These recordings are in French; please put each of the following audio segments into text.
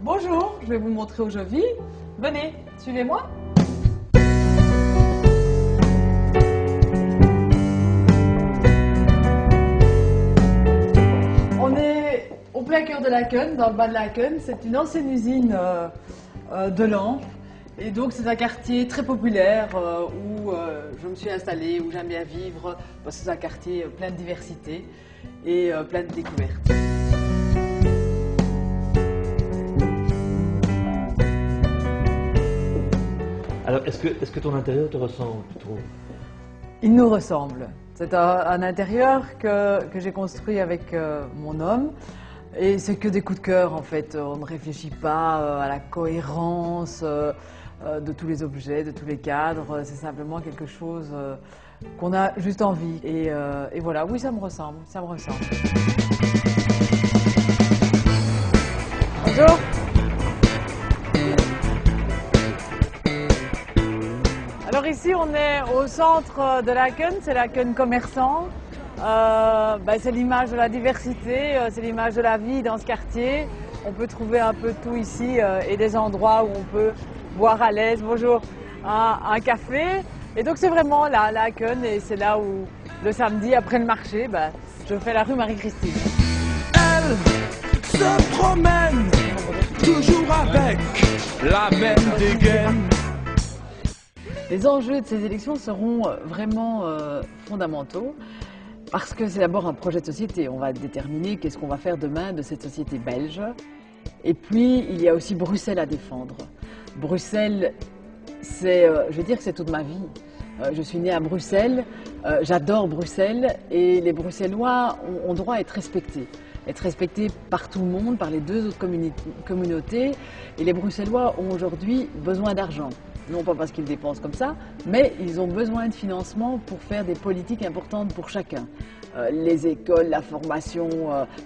Bonjour, je vais vous montrer où je vis. Venez, suivez-moi. On est au plein cœur de Laken, dans le bas de Laken. C'est une ancienne usine de lampes. Et donc c'est un quartier très populaire où je me suis installée, où j'aime bien vivre, parce que c'est un quartier plein de diversité et plein de découvertes. Alors, est-ce que ton intérieur te ressemble, tu trouves? Il nous ressemble. C'est un intérieur que j'ai construit avec mon homme. Et c'est que des coups de cœur en fait. On ne réfléchit pas à la cohérence de tous les objets, de tous les cadres. C'est simplement quelque chose qu'on a juste envie. Et voilà, oui, ça me ressemble. Ça me ressemble. Bonjour. Alors ici, on est au centre de Laken, c'est Laken commerçant. C'est l'image de la diversité, c'est l'image de la vie dans ce quartier. On peut trouver un peu tout ici et des endroits où on peut boire à l'aise, bonjour, un café. Et donc c'est vraiment là, Laken, et c'est là où le samedi après le marché, je fais la rue Marie-Christine. Elle se promène toujours avec la même dégaine. Les enjeux de ces élections seront vraiment fondamentaux parce que c'est d'abord un projet de société. On va déterminer qu'est-ce qu'on va faire demain de cette société belge. Et puis, il y a aussi Bruxelles à défendre. Bruxelles, je veux dire que c'est toute ma vie. Je suis née à Bruxelles, j'adore Bruxelles et les Bruxellois ont droit à être respectés. Être respectés par tout le monde, par les deux autres communautés. Et les Bruxellois ont aujourd'hui besoin d'argent. Non pas parce qu'ils dépensent comme ça, mais ils ont besoin de financement pour faire des politiques importantes pour chacun. Les écoles, la formation,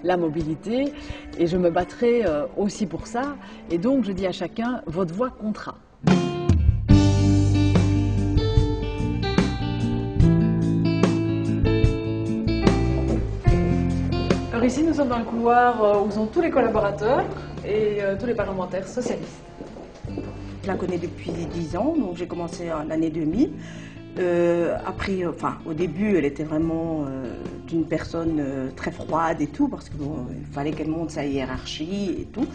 la mobilité. Et je me battrai aussi pour ça. Et donc je dis à chacun, votre voix comptera. Alors ici, nous sommes dans le couloir où sont tous les collaborateurs et tous les parlementaires socialistes. Je la connais depuis 10 ans, donc j'ai commencé en l'année 2000. Au début, elle était vraiment une personne très froide et tout, parce qu'il fallait qu'elle monte sa hiérarchie et tout.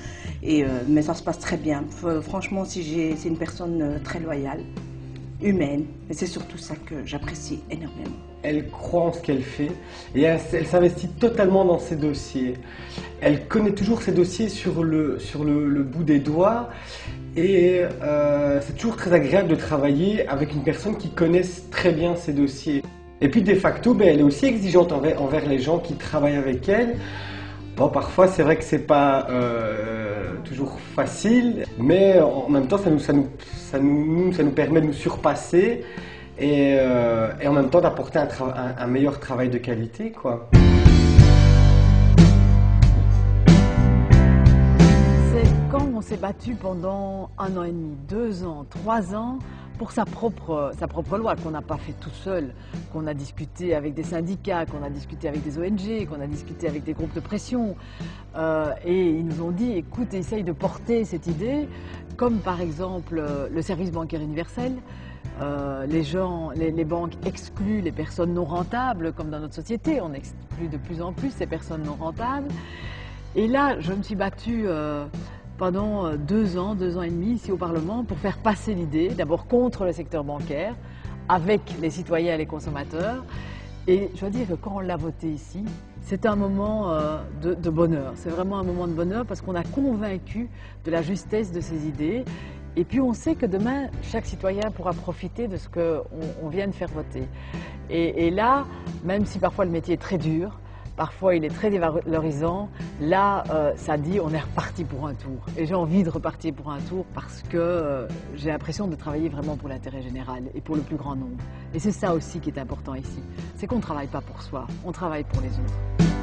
Mais ça se passe très bien. Franchement, c'est une personne très loyale, humaine, et c'est surtout ça que j'apprécie énormément. Elle croit en ce qu'elle fait et elle s'investit totalement dans ses dossiers. Elle connaît toujours ses dossiers sur le bout des doigts et c'est toujours très agréable de travailler avec une personne qui connaisse très bien ses dossiers. Et puis de facto, elle est aussi exigeante envers les gens qui travaillent avec elle. Bon, parfois c'est vrai que c'est pas toujours facile, mais en même temps ça nous permet de nous surpasser et en même temps d'apporter un meilleur travail de qualité, quoi. C'est quand on s'est battu pendant 1 an et demi, 2 ans, 3 ans pour sa propre loi, qu'on n'a pas fait tout seul, qu'on a discuté avec des syndicats, qu'on a discuté avec des ONG, qu'on a discuté avec des groupes de pression. Et ils nous ont dit, écoute, essaye de porter cette idée, comme par exemple le service bancaire universel. Les banques excluent les personnes non rentables, comme dans notre société, on exclut de plus en plus ces personnes non rentables. Et là, je me suis battue pendant 2 ans, 2 ans et demi ici au Parlement pour faire passer l'idée, d'abord contre le secteur bancaire, avec les citoyens et les consommateurs. Et je dois dire que quand on l'a voté ici, c'est un moment de bonheur. C'est vraiment un moment de bonheur parce qu'on a convaincu de la justesse de ces idées. Et puis on sait que demain, chaque citoyen pourra profiter de ce qu'on vient de faire voter. Et là, même si parfois le métier est très dur, parfois il est très dévalorisant, là ça dit on est reparti pour un tour. Et j'ai envie de repartir pour un tour parce que j'ai l'impression de travailler vraiment pour l'intérêt général et pour le plus grand nombre. Et c'est ça aussi qui est important ici, c'est qu'on ne travaille pas pour soi, on travaille pour les autres.